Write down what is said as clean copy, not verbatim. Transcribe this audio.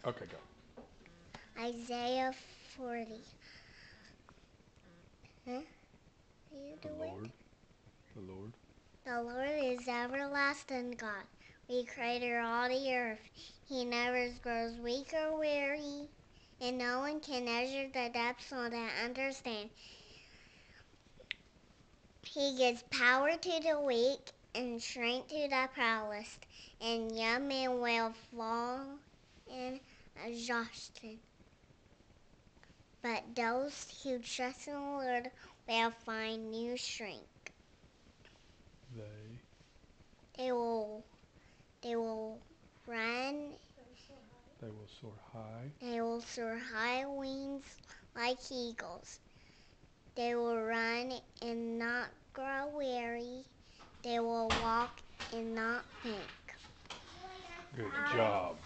Okay, go. Isaiah 40. Huh? Are you The doing? Lord. The Lord. The Lord is everlasting God. We created all the earth. He never grows weak or weary, and no one can measure the depths or the understand. He gives power to the weak and strength to the powerless, and young men will fall in exhaustion. But those who trust in the Lord will find new strength. They. They will they will run. They will soar high. They will soar high wings like eagles. They will run and not grow weary. They will walk and not faint. Good job.